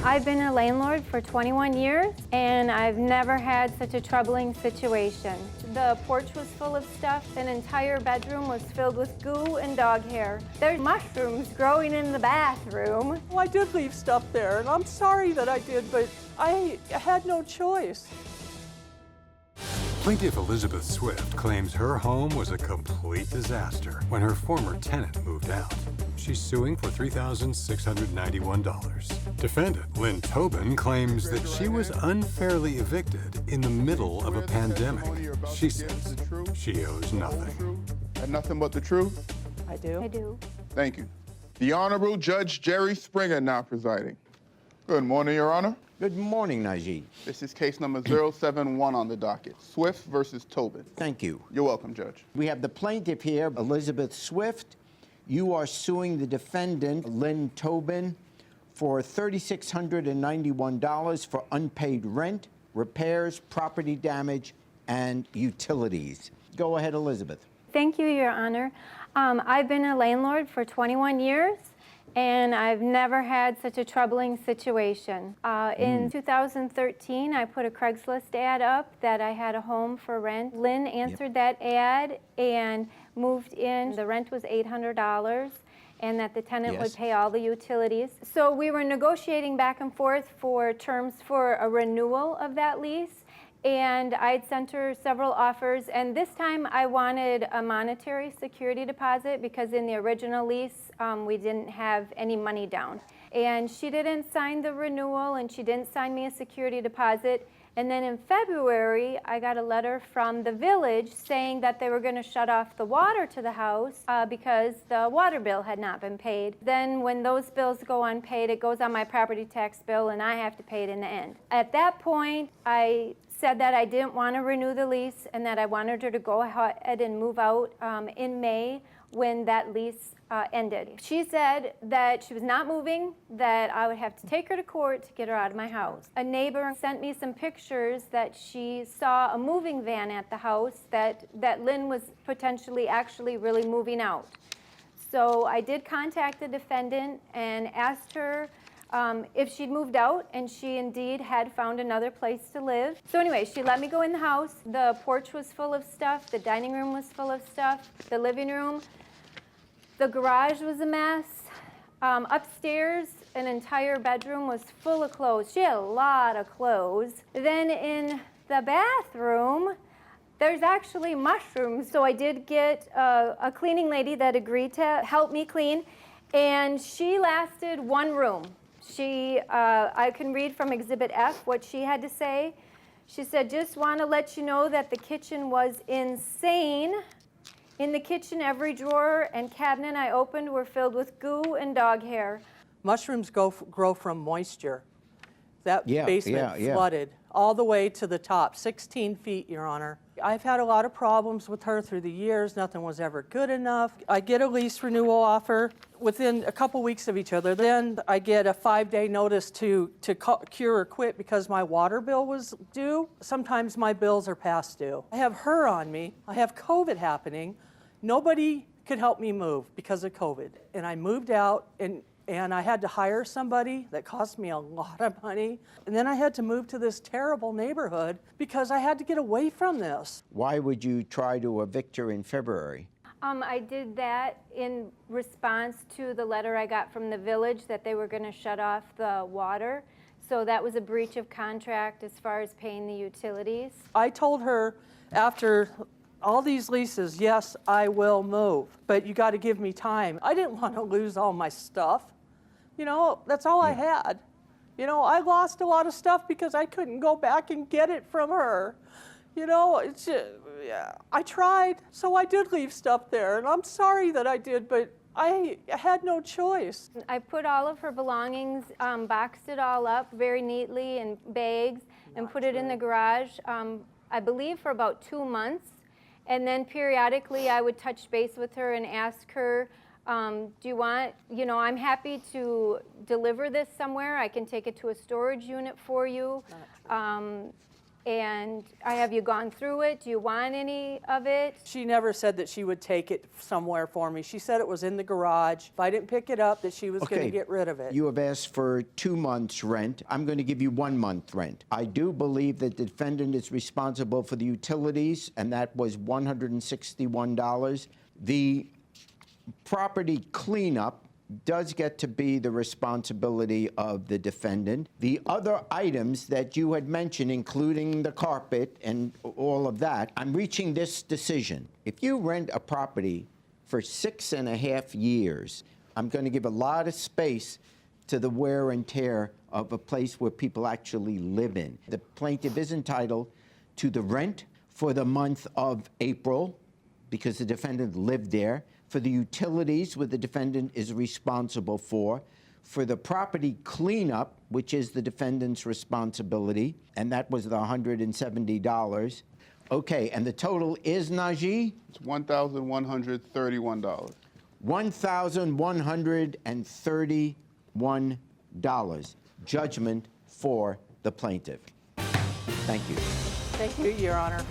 I've been a landlord for 21 years, and I've never had such a troubling situation. The porch was full of stuff. An entire bedroom was filled with goo and dog hair. There's mushrooms growing in the bathroom. Well, I did leave stuff there, and I'm sorry that I did, but I had no choice. Plaintiff Elizabeth Swift claims her home was a complete disaster when her former tenant moved out. She's suing for $3,691. Defendant Lynn Towbin claims that she was unfairly evicted in the middle of a pandemic. She says she owes nothing. And nothing but the truth? I do. I do. Thank you. The Honorable Judge Jerry Springer now presiding. Good morning, Your Honor. Good morning, Najee. This is case number 071 on the docket, Swift versus Towbin. Thank you. You're welcome, Judge. We have the plaintiff here, Elizabeth Swift. You are suing the defendant, Lynn Towbin, for $3,691 for unpaid rent, repairs, property damage, and utilities. Go ahead, Elizabeth. Thank you, Your Honor. I've been a landlord for 21 years, and I've never had such a troubling situation. In 2013, I put a Craigslist ad up that I had a home for rent. Lynn answered that ad and moved in. The rent was $800, and that the tenant would pay all the utilities. So we were negotiating back and forth for terms for a renewal of that lease. And I'd sent her several offers, and this time I wanted a monetary security deposit because in the original lease, we didn't have any money down. And she didn't sign the renewal, and she didn't sign me a security deposit. And then in February, I got a letter from the village saying that they were going to shut off the water to the house because the water bill had not been paid. Then when those bills go unpaid, it goes on my property tax bill, and I have to pay it in the end. At that point, I said that I didn't want to renew the lease and that I wanted her to go ahead and move out in May when that lease ended. She said that she was not moving, that I would have to take her to court to get her out of my house. A neighbor sent me some pictures that she saw a moving van at the house that Lynn was potentially actually really moving out. So I did contact the defendant and asked her if she'd moved out, and she indeed had found another place to live. So anyway, she let me go in the house. The porch was full of stuff. The dining room was full of stuff. The living room. The garage was a mess. Upstairs, an entire bedroom was full of clothes. She had a lot of clothes. Then in the bathroom, there's actually mushrooms. So I did get a cleaning lady that agreed to help me clean, and she lasted one room. I can read from Exhibit F what she had to say. She said, just want to let you know that the kitchen was insane. In the kitchen, every drawer and cabinet I opened were filled with goo and dog hair. Mushrooms grow from moisture. That basement flooded all the way to the top, 16 feet, Your Honor. I've had a lot of problems with her through the years. Nothing was ever good enough. I get a lease renewal offer within a couple weeks of each other. Then I get a 5-day notice to cure or quit because my water bill was due. Sometimes my bills are past due. I have her on me. I have COVID happening. Nobody could help me move because of COVID. And I moved out, and I had to hire somebody that cost me a lot of money. And then I had to move to this terrible neighborhood because I had to get away from this. Why would you try to evict her in February? I did that in response to the letter I got from the village that they were going to shut off the water. So that was a breach of contract as far as paying the utilities. I told her after all these leases, yes, I will move, but you got to give me time. I didn't want to lose all my stuff. You know, that's all I had. You know, I lost a lot of stuff because I couldn't go back and get it from her. You know, it's I tried, so I did leave stuff there, and I'm sorry that I did, but I had no choice. I put all of her belongings, boxed it all up very neatly in bags, and put it in the garage, I believe for about 2 months. And then periodically I would touch base with her and ask her, do you want, you know, I'm happy to deliver this somewhere. I can take it to a storage unit for you. And have you gone through it? Do you want any of it? She never said that she would take it somewhere for me. She said it was in the garage. If I didn't pick it up, that she was going to get rid of it. You have asked for 2 months' rent. I'm going to give you 1 month rent. I do believe that the defendant is responsible for the utilities, and that was $161. The property cleanup does get to be the responsibility of the defendant. The other items that you had mentioned, including the carpet and all of that, I'm reaching this decision. If you rent a property for 6.5 years, I'm going to give a lot of space to the wear and tear of a place where people actually live in. The plaintiff is entitled to the rent for the month of April because the defendant lived there, for the utilities, which the defendant is responsible for the property cleanup, which is the defendant's responsibility, and that was the $170. Okay, and the total is, Najee? It's $1,131. $1,131. Judgment for the plaintiff. Thank you. Thank you, Your Honor.